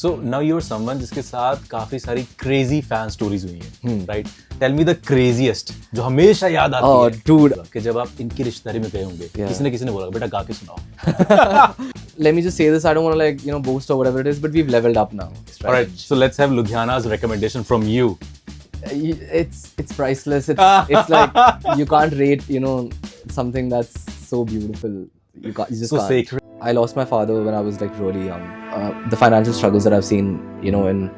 So now you're someone जिसके साथ काफी सारी crazy fan stories हुई हैं, right? Tell me the craziest जो हमेशा याद आती है dude. कि जब आप इनकी रिश्तेदारी में गए होंगे, किसी ने बोला बेटा गा के सुनाओ. Let me just say this, I don't want to like, boast or whatever it is, but we've leveled up now. Alright, so let's have Ludhiana's recommendation from you. It's priceless. It's like you can't rate, something that's so beautiful. You just So can't. sacred. I lost my father when I was like really young. The financial struggles that I've seen, in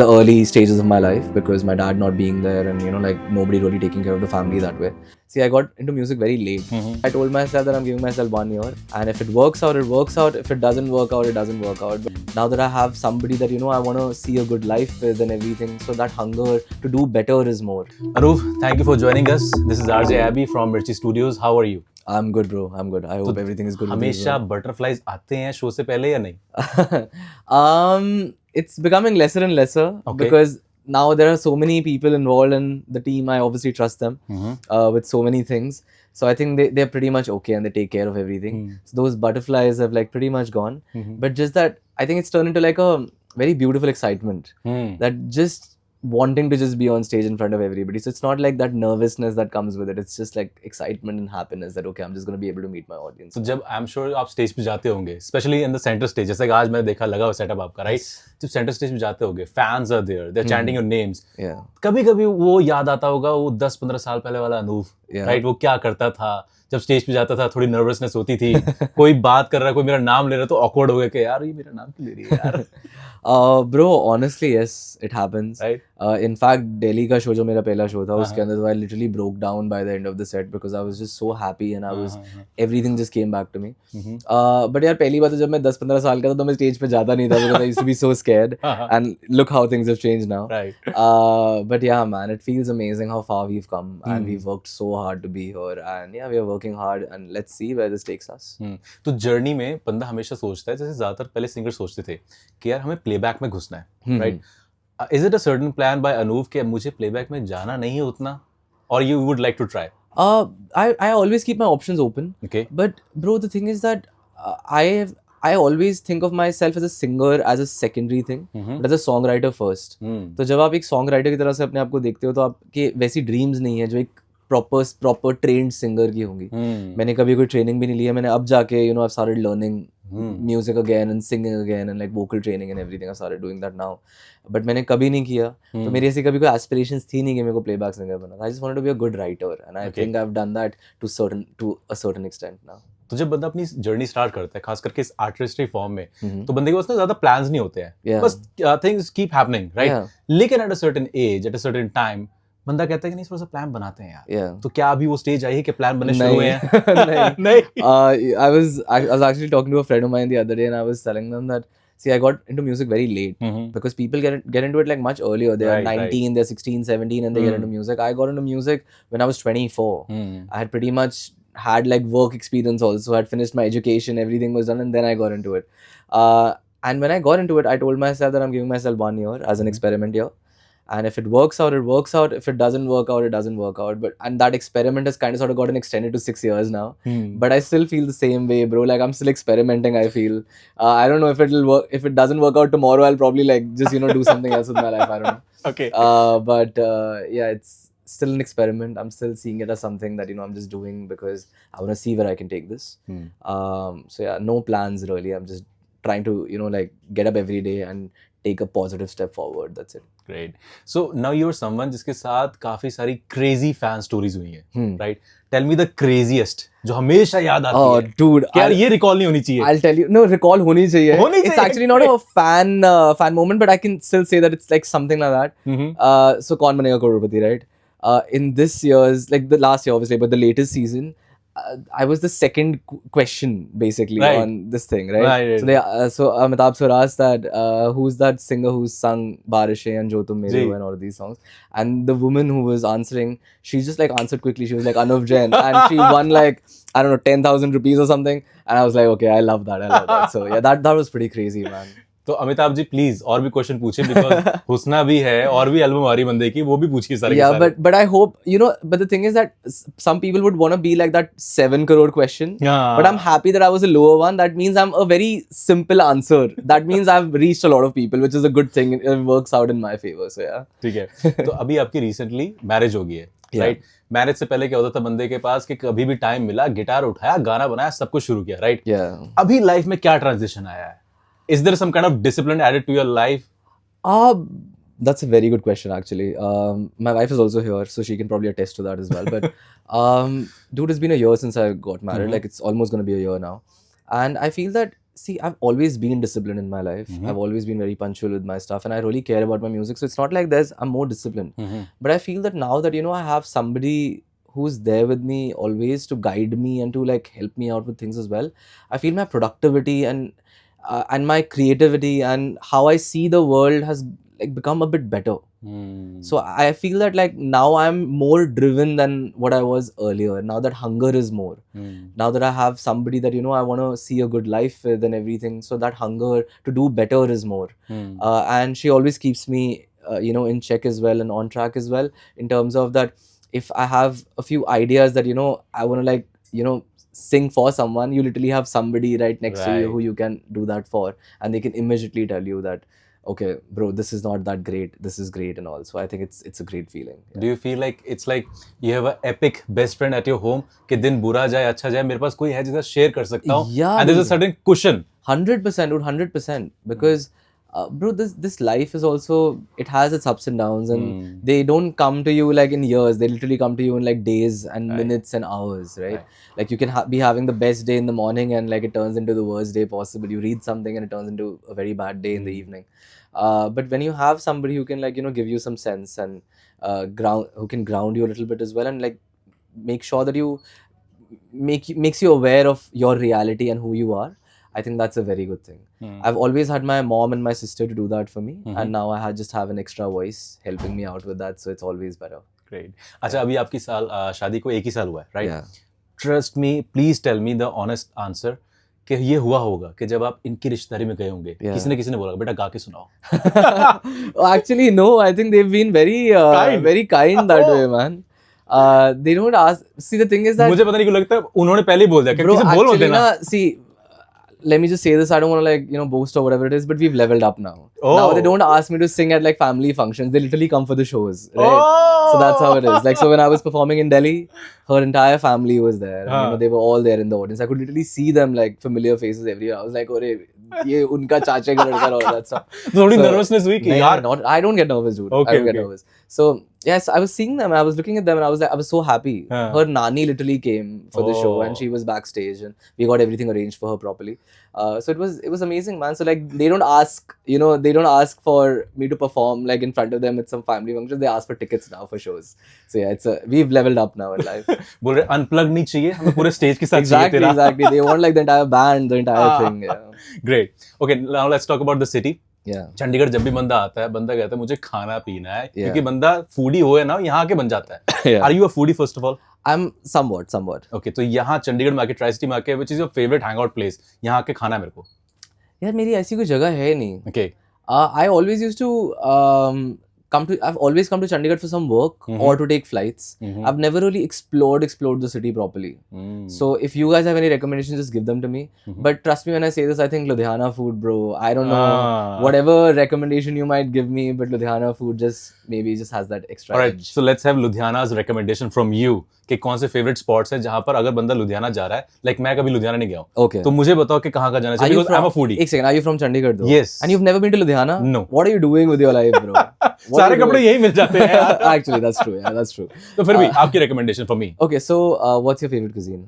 the early stages of my life, because my dad not being there and like nobody really taking care of the family that way. See, I got into music very late. I told myself that I'm giving myself 1 year, and if it works out, it works out. If it doesn't work out, it doesn't work out. But now that I have somebody that I want to see a good life with and everything, so that hunger to do better is more. Anuv, thank you for joining us. This is RJ Abby from Mirchi Studios. How are you? I'm good, bro. I'm good. I hope everything is good. हमेशा butterflies आते हैं show से पहले या नहीं? It's becoming lesser and lesser because now there are so many people involved in the team. I obviously trust them with so many things. So I think they're pretty much okay and they take care of everything. So those butterflies have like pretty much gone. But just that, I think it's turned into like a very beautiful excitement. That just wanting to just be on stage in front of everybody. So it's not like that nervousness that comes with it. It's just like excitement and happiness that okay, I'm just going to be able to meet my audience. So जब I'm sure आप stage पे जाते होंगे, especially in the center stage, जैसे कि आज मैंने देखा लगा हुआ सेटअप आपका, right? जब सेंटर स्टेज पे जाते होंगे, fans are there, they're chanting your names. कभी-कभी वो याद आता होगा वो 10-15 साल पहले वाला अनूप, right? वो क्या करता था? जब स्टेज पे जाता था थोड़ी नर्वसनेस होती थी, कोई बात कर रहा है, कोई मेरा नाम ले रहा है तो awkward हो गया कि यार ये मेरा नाम क्यों ले रही है यार? Bro, honestly, yes, it happens. Right. In fact, Delhi का show जो मेरा पहला show था, उसके अंदर I literally broke down by the end of the set because I was just so happy and everything just came back to me. But यार पहली बात तो जब मैं 10-15 साल का था तो मैं स्टेज पे जाता नहीं था because I used to be so scared. And look how things have changed now. Right. But yeah, man, it feels amazing how far we've come and we've worked so hard to be here and yeah, we are working hard and let's see where this takes us. तो journey में बंदा हमेशा सोचता है जैसे ज्यादातर पहले singer सोचते थे कि यार हमें प्लेबैक में घुसना है, right? Is it a certain plan by Anuv कि मुझे प्लेबैक में जाना नहीं है उतना, or you would like to try? I always keep my options open. Okay. But bro, the thing is that I always think of myself as a singer as a secondary thing, but as a songwriter first. तो जब आप एक songwriter की तरह से अपने आप को देखते हो तो आपके वैसी dreams नहीं है जो एक proper trained singer की होंगी. मैंने कभी कोई training भी नहीं लिया. मैंने अब जाके I've started learning music again and singing again and like vocal training and everything. I started doing that now. But मैंने कभी नहीं किया. तो मेरी ऐसी कभी कोई aspirations थी नहीं कि मेरे को playback singer बनना. I just wanted to be a good writer and I think I've done that to a certain extent now. तो जब बंदा अपनी जर्नी स्टार्ट करता है खास करके इस आर्टिस्ट्री फॉर्म में तो बंदे के पास ना ज्यादा प्लान्स नहीं होते हैं, बस थिंग्स कीप हैपनिंग, राइट? लेकिन at a certain age, at a certain time बंदा कहता है कि नहीं थोड़ा सा प्लान बनाते हैं यार. तो क्या अभी वो स्टेज आई है कि प्लान बनने शुरू हुए हैं? नहीं. I was actually talking to a friend of mine the other day and I was telling them that see, I got into music very late because people get into it like much earlier. They are 19, they're 16, 17 and they get into music. I got into music when I was 24. I had pretty much had like work experience also. I had finished my education, everything was done and then I got into it. And when I got into it, I told myself that I'm giving myself 1 year as an experiment year. And if it works out, it works out. If it doesn't work out, it doesn't work out. And that experiment has kind of sort of gotten extended to 6 years now. But I still feel the same way, bro. Like I'm still experimenting, I feel. I don't know if it'll work. If it doesn't work out tomorrow, I'll probably like just, do something else with my life. I don't know. Okay. But yeah, it's still an experiment. I'm still seeing it as something that, I'm just doing because I want to see where I can take this. So yeah, no plans really. I'm just trying to, like get up every day and take a positive step forward. That's it. Great. So now you're someone जिसके साथ काफी सारी crazy fan stories हुई हैं, right? Tell me the craziest जो हमेशा याद आती है. Oh, dude. क्या ये recall नहीं होनी चाहिए? I'll tell you. No, recall होनी चाहिए. It's actually not a fan moment, but I can still say that it's like something like that. So कौन बनेगा करोड़पति, right? In this year's, like the last year obviously, but the latest season, I was the second question basically on this thing, right? So Amitabh Sir asked that who's that singer who's sung Barishein and Jo Tum Mere Ho and all of these songs, and the woman who was answering, she just like answered quickly. She was like Anuv Jain and she won like I don't know 10,000 rupees or something, and I was like, okay, I love that. So yeah, that was pretty crazy, man. तो Amitabh ji please और भी question पूछिए, because हुस्ना भी है और भी album आ रही बंदे की, वो भी पूछिए सारे के Yeah, सारे। but I hope, you know, but the thing is that some people would want to be like that 7 crore question. हाँ। But I'm happy that I was a lower one. That means I'm a very simple answer. That means I've reached a lot of people, which is a good thing. It works out in my favor. So yeah. ठीक है। तो अभी आपकी recently marriage हो गई है, right? Marriage से पहले क्या होता था बंदे के पास कि कभी भी टाइम मिला गिटार उठाया, गाना बनाया, सब कुछ शुरू किया, राइट? Yeah. अभी लाइफ में क्या ट्रांजिशन आया है? Is there some kind of discipline added to your life? That's a very good question, actually. My wife is also here, so she can probably attest to that as well. But, dude, it's been a year since I got married. Like, it's almost going to be a year now. And I feel that, see, I've always been disciplined in my life. I've always been very punctual with my stuff, and I really care about my music. So it's not like I'm more disciplined. But I feel that now that, you know, I have somebody who's there with me always to guide me and to, like, help me out with things as well, I feel my productivity and my creativity and how I see the world has, like, become a bit better. So I feel that, like, now I'm more driven than what I was earlier. Now that hunger is more. Now that I have somebody that, you know, I want to see a good life with and everything. So that hunger to do better is more. And she always keeps me, you know, in check as well and on track as well, in terms of that if I have a few ideas that, you know, I want to, like, you know, sing for someone, you literally have somebody right next to you who you can do that for, and they can immediately tell you that, okay, bro, this is not that great, this is great and all. So I think it's a great feeling. Do you feel like it's like you have an epic best friend at your home कि दिन बुरा जाए अच्छा जाए मेरे पास कोई है जिसका शेयर कर सकता हूँ? Yeah, and there's a certain cushion. 100%, dude, 100%. Because bro, this life is also, it has its ups and downs, and they don't come to you like in years. They literally come to you in like days and minutes and hours, right? Like you can be having the best day in the morning and like it turns into the worst day possible. You read something and it turns into a very bad day in the evening. But when you have somebody who can, like, you know, give you some sense and who can ground you a little bit as well, and like make sure that you makes you aware of your reality and who you are, I think that's a very good thing. I've always had my mom and my sister to do that for me, and now I just have an extra voice helping me out with that, so it's always better. Great. अच्छा, अभी आपकी शादी को 1 ही साल हुआ है, right? Trust me, please tell me the honest answer कि ये हुआ होगा कि जब आप इनकी रिश्तेदारी में गए होंगे, किसी ने बोला बेटा गा के सुनाओ. Actually, no. I think they've been very very kind that way, man. They don't ask. See, the thing is that मुझे पता नहीं क्यों लगता है उन्होंने पहले ही बोल दिया कि bro, किसी बोल मत देना. see, let me just say this, I don't want to, like, you know, boast or whatever it is, but we've leveled up now. Oh. Now they don't ask me to sing at like family functions. They literally come for the shows, right? Oh. So that's how it is. Like, so when I was performing in Delhi, her entire family was there. And, you know, they were all there in the audience. I could literally see them, like, familiar faces everywhere. I was like, "Ore, ye unka chache ka ladka," all that stuff. थोड़ी nervousness हुई कि यार. I don't get nervous, dude. Okay, I don't get nervous. So yes, I was seeing them. I was looking at them, and I was like, I was so happy. Her nani literally came for the show, and she was backstage, and we got everything arranged for her properly. So it was amazing, man. So like they don't ask, you know, they don't ask for me to perform like in front of them at some family function. They ask for tickets now for shows. So yeah, we've leveled up now in life. बोल रहे unplug नहीं चाहिए, हमें पूरे stage के साथ exactly, exactly. They want like the entire band, the entire thing. Yeah. Great. Okay, now let's talk about the city. Yeah. Chandigarh जब भी बंदा आता है, बंदा कहता है मुझे खाना पीना है, क्योंकि बंदा फूडी हो है ना, यहाँ के बन जाता है. Are you a foodie first of all? I'm somewhat. Okay, तो यहाँ चंडीगढ़ में आके ट्राई सिटी में आके which is your favorite hangout place? यहाँ आके खाना है मेरे को. यार मेरी ऐसी कोई जगह है नहीं. Okay. I always used to I've always come to Chandigarh for some work or to take flights. I've never really explored the city properly. So if you guys have any recommendations, just give them to me. But trust me when I say this, I think Ludhiana food, bro. I don't know whatever recommendation you might give me, but Ludhiana food just has that extra Alright, edge. so let's have Ludhiana's recommendation from you. कि कौन से favourite spots हैं जहाँ पर अगर बंदा लुधियाना जा रहा है, लाइक मैं कभी लुधियाना नहीं गया हूँ, Okay. तो मुझे बताओ कि कहाँ का जाना चाहिए, because I'm a foodie. एक second, are you from Chandigarh though? Yes. And you've never been to Ludhiana? No. What are you doing with your life, bro? सारे कपड़े यही मिल जाते हैं यार. Actually, that's true. Yeah, that's true. तो फिर भी आपकी recommendation for me. Okay, so what's your favorite cuisine?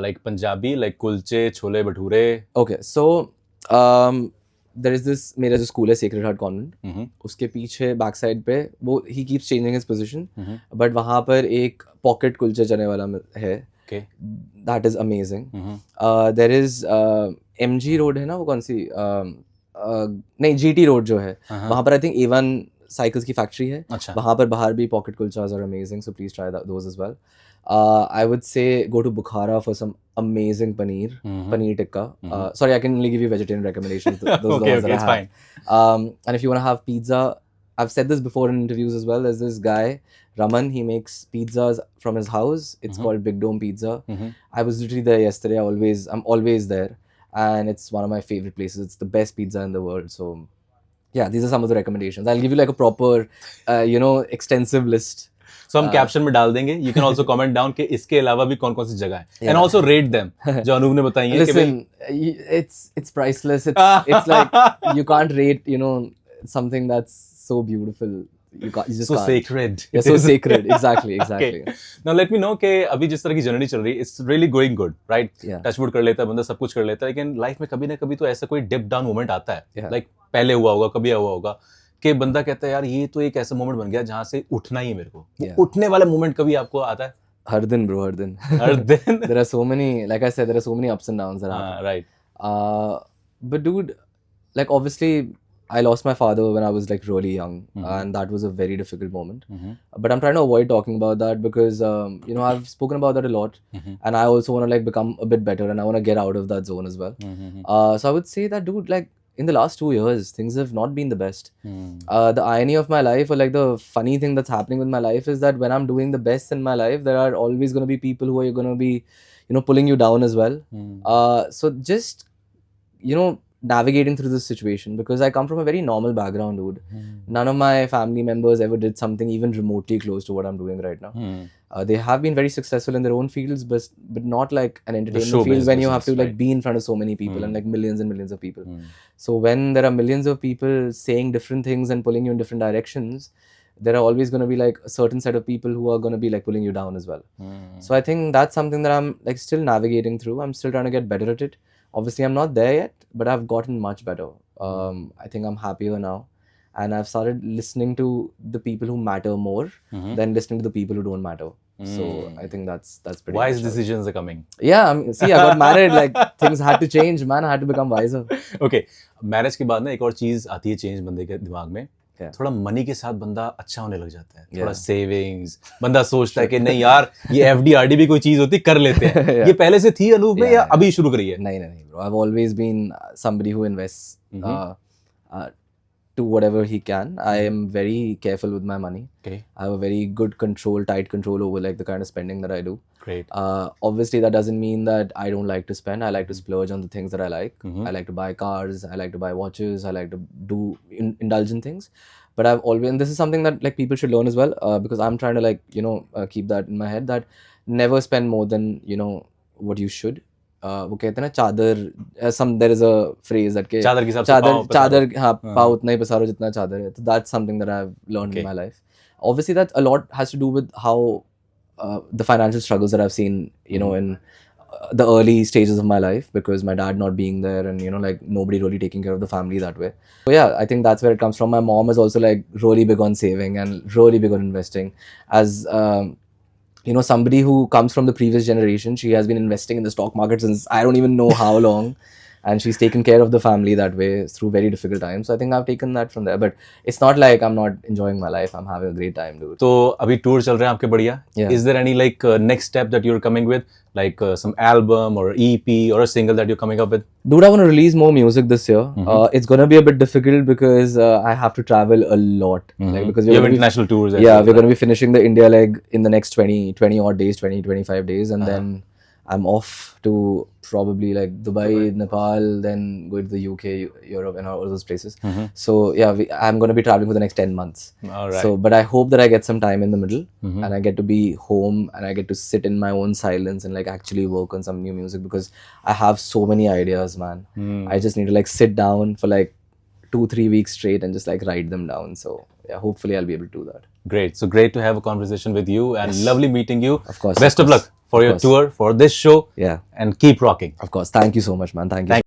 Like Punjabi, like kulche, chole bhature. Okay, so there is this, मेरा जो स्कूल है Sacred Heart Convent, उसके पीछे बैक साइड पे वो he keeps changing his position, but वहाँ पर एक पॉकेट कुलचे चने वाला है. Okay. That is amazing. There is MG road है ना, वो कौन सी नहीं GT रोड जो है, वहाँ पर I think A1 साइकिल्स की फैक्ट्री है. अच्छा. वहाँ पर बाहर भी pocket कुलचास are amazing, so please try those as well. I would say go to Bukhara for some amazing paneer tikka. Sorry, I can only give you vegetarian recommendations. Those are the Okay, ones that it's I have. fine. And if you want to have pizza, I've said this before in interviews as well. There's this guy, Raman. He makes pizzas from his house. It's called Big Dome Pizza. I was literally there yesterday. I'm always there, and it's one of my favorite places. It's the best pizza in the world. So, yeah, these are some of the recommendations. I'll give you like a proper, extensive list. So हम caption में डाल देंगे. You can also comment down कि इसके अलावा भी कौन-कौन सी जगह है. And Yeah. also rate them. जो अनूप ने बताई है कि Listen, it's priceless. It's like you can't rate, something that's so beautiful. You just so can't. sacred. Yeah, so sacred. Exactly. Okay. Now let me know कि अभी जिस तरह की जर्नी चल रही है, it's really going good, right? Yeah. Touchwood कर लेता है बंदा, सब कुछ कर लेता है, लेकिन लाइफ में कभी ना कभी तो ऐसा कोई डिप डाउन मोमेंट आता है. Yeah. Like पहले हुआ होगा, कभी हुआ होगा कि बंदा कहता है यार ये तो एक ऐसा मोमेंट बन गया जहाँ से उठना ही है मेरे को. Yeah. उठने वाला मोमेंट कभी आपको आता है? हर दिन, bro, हर दिन. हर दिन. There are so many, like I said, there are so many ups and downs that happen. Right. But dude, like obviously, I lost my father when I was like really young, and that was a very difficult moment. But I'm trying to avoid talking about that because I've spoken about that a lot, and I also want to like become a bit better, and I want to get out of that zone as well. So I would say that, dude, like in the last 2 years, things have not been the best. The irony of my life, or like the funny thing that's happening with my life, is that when I'm doing the best in my life, there are always going to be people who are going to be, pulling you down as well. So just, navigating through this situation, because I come from a very normal background, dude. None of my family members ever did something even remotely close to what I'm doing right now. They have been very successful in their own fields, but not like an entertainment field when you have to like be in front of so many people and like millions and millions of people. So when there are millions of people saying different things and pulling you in different directions, there are always going to be like a certain set of people who are going to be like pulling you down as well. So I think that's something that I'm like still navigating through. I'm still trying to get better at it. Obviously, I'm not there yet, but I've gotten much better. I think I'm happier now. And I've started listening to the people who matter more than listening to the people who don't matter. So I think that's pretty Wise much decisions are coming. Yeah, see, I got married. Like things had to change, man. I had to become wiser. Okay, marriage के बाद ना एक और चीज आती है change बंदे के दिमाग में. थोड़ा मनी के साथ बंदा अच्छा होने लग जाता है. थोड़ा सेविंग्स, बंदा सोचता है कि नहीं यार ये FD RD भी कोई चीज होती कर लेते हैं. ये पहले से थी अनूप में या अभी शुरू करी है? नहीं bro. I've always been somebody who invests to whatever he can. I am very careful with my money. Okay. I have a very good tight control over like the kind of spending that I do. Great. Obviously that doesn't mean that I don't like to spend. I like to splurge on the things that I like. I like to buy cars. I like to buy watches. I like to do indulge in things. But I've always, and this is something that like people should learn as well, because I'm trying to like keep that in my head, that never spend more than what you should. वो कहते हैं ना चादर, there is a phrase that के चादर के हिसाब से चादर हाँ पाँव उतना ही पसारो जितना चादर है. So that's something that I've learned in my life. Obviously that a lot has to do with how the financial struggles that I've seen in the early stages of my life, because my dad not being there and like nobody really taking care of the family that way. So yeah, I think that's where it comes from. My mom is also like really big on saving and really big on investing. As somebody who comes from the previous generation, she has been investing in the stock market since I don't even know how long. And she's taken care of the family that way through very difficult times. So I think I've taken that from there. But it's not like I'm not enjoying my life. I'm having a great time, dude. तो अभी tour चल रहे हैं आपके बढ़िया. Yeah. Is there any like next step that you're coming with, like some album or EP or a single that you're coming up with? Dude, I want to release more music this year. It's gonna be a bit difficult because I have to travel a lot. Like because you have international tours. We're gonna be finishing the India leg in the next 20 odd days, 25 days, and then I'm off to probably like Dubai, Nepal, then go to the UK, Europe, and all those places. So yeah, I'm going to be traveling for the next 10 months. All right. So, but I hope that I get some time in the middle, and I get to be home, and I get to sit in my own silence and like actually work on some new music, because I have so many ideas, man. I just need to like sit down for like 2-3 weeks straight and just like write them down. So yeah, hopefully I'll be able to do that. Great. So great to have a conversation with you, and lovely meeting you. Of course. Best of luck for your tour, for this show. Yeah. And keep rocking. Of course. Thank you so much, man. Thank you.